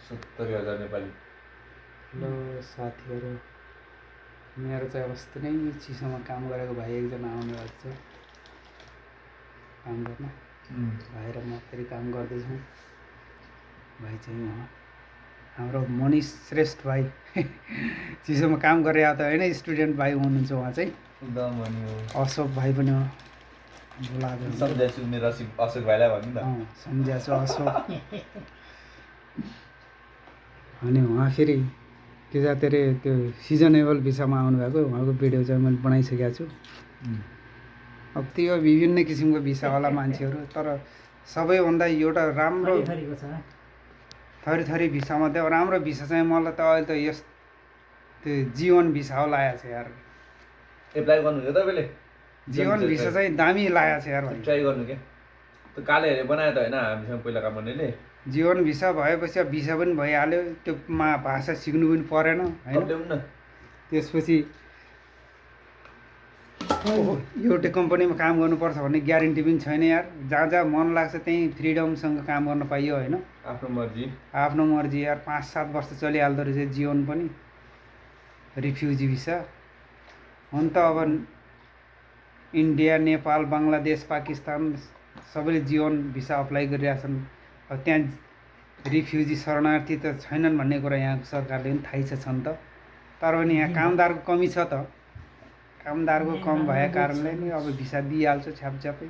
70,000 नेपाली। ल साथीहरू, मेरो चाहिँ अस्ति नै चिसोमा काम गरेको भाइ एकजना आउनु भएको छ काम गर्न। भाइ र म फेरि काम गर्दैछौँ। भाइ चाहिँ उहाँ हाम्रो मनिष श्रेष्ठ भाइ चिसोमा काम गरेर आएको त होइन, स्टुडेन्ट भाइ हुनुहुन्छ उहाँ चाहिँ। एकदम अनि हो अशोक भाइ पनि हो, बोलाएको सम्झाछु मेरो अशोक भाइलाई भन्नु न। सम्झिएको छु अशोक। अनि उहाँ फेरि के जाति अरे त्यो सिजनेबल भिसामा आउनुभएको, उहाँको भिडियो चाहिँ मैले बनाइसकेको छु। अब त्यो विभिन्न किसिमको भिसावाला मान्छेहरू, तर सबैभन्दा एउटा राम्रो थरी थरी भिसामध्ये राम्रो भिसा चाहिँ मलाई त अहिले त यस त्यो जीवन भिसा लागेको छ यार। एप्लाई गर्नु के तपाईँले? जीवन भिसा चाहिँ दामी लागेको छ यार भाइ। ट्राई गर्नु के? त्यो काले हेरे बनायो त होइन हामीसँग पहिला काम गर्नेले। जीवन भिसा भएपछि अब भिसा पनि भइहाल्यो, त्यो भाषा सिक्नु पनि परेन होइन। त्यसपछि एउटै कम्पनीमा काम गर्नुपर्छ भन्ने ग्यारेन्टी पनि छैन यार। जहाँ जहाँ मन लाग्छ त्यहीँ फ्रिडमसँग काम गर्न पाइयो होइन। आफ्नो मर्जी यार। 5-7 वर्ष चलिहाल्दो रहेछ जीवन पनि, रिफ्युजी भिसा। हुन त अब इन्डिया, नेपाल, बङ्गलादेश, पाकिस्तान सबैले जीवन भिसा अप्लाई गरिरहेछन्। अब त्यहाँ रिफ्युजी शरणार्थी त छैनन् भन्ने कुरा यहाँको सरकारले पनि थाहै छन् त। तर पनि यहाँ कामदारको कमी छ त। कामदारको कम भएको कारणले नि अब भिसा दिइहाल्छ छ्यापछ्यापै।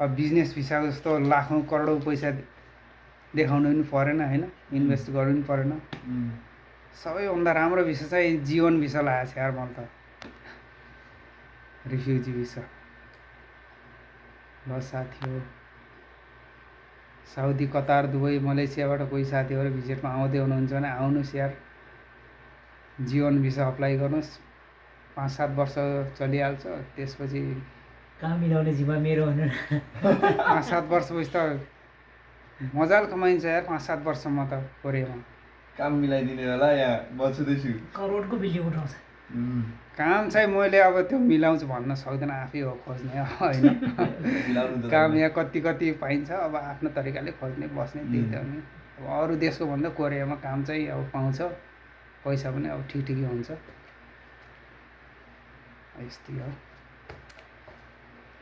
अब बिजनेस भिसा जस्तो लाखौँ करोडौँ पैसा देखाउनु पनि परेन होइन, इन्भेस्ट गर्नु पनि परेन। सबैभन्दा राम्रो भिसा चाहिँ जीवन भिसा लागेको छ यार मलाई त, रिफ्युजी भिसा। ल साथी हो, साउदी, कतार, दुबई, मलेसियाबाट कोही साथीहरू भिजिटमा आउँदै हुनुहुन्छ भने आउनुहोस् यार। जीवन भिसा अप्लाई गर्नुहोस्, 5-7 वर्ष चलिहाल्छ। त्यसपछि काम मिलाउने जिम्मा मेरो हुनु। 5-7 वर्षपछि त मजाले कमाइन्छ यार। 5-7 वर्षमा त कोरियामा काम मिलाइदिने होला यहाँ म छुँदैछु। करोडको बिल्डिङ उठाउँछ। काम चाहिँ मैले अब त्यो मिलाउँछु भन्न सक्दैन, आफै हो खोज्ने होइन। काम यहाँ कति कति पाइन्छ, अब आफ्नो तरिकाले खोज्ने बस्ने, त्यही त नि। अब अरू देशको भन्दा कोरियामा काम चाहिँ अब पाउँछ, पैसा पनि अब ठिकै हुन्छ। यस्तै हो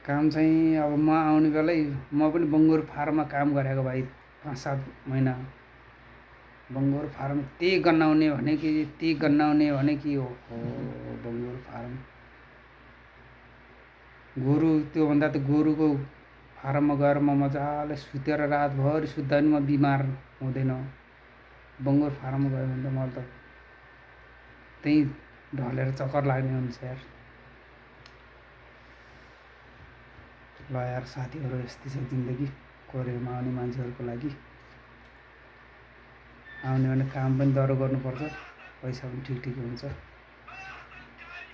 काम चाहिँ। अब म आउने बेलै म पनि बङ्गुर फार्ममा काम गरेको भाइ, 5-7 महिना। बङ्गुर फार्म त्यही गन्नाउने भने कि हो बङ्गुर फार्म। गोरु, त्योभन्दा त गोरुको फार्ममा गएर म मजाले सुतेर रातभरि सुत्दा पनि म बिमार हुँदैन। बङ्गुर फार्ममा गयो भने त मलाई त त्यहीँ ढलेर चक्कर लाग्ने हुन्छ यार। ल यार साथीहरू, यस्तै छ जिन्दगी कोरियामा आउने मान्छेहरूको लागि। आउने भने काम पनि दह्रो गर्नुपर्छ, पैसा पनि ठिकै हुन्छ।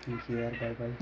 थ्याङ्क यू यार, बाई बाई।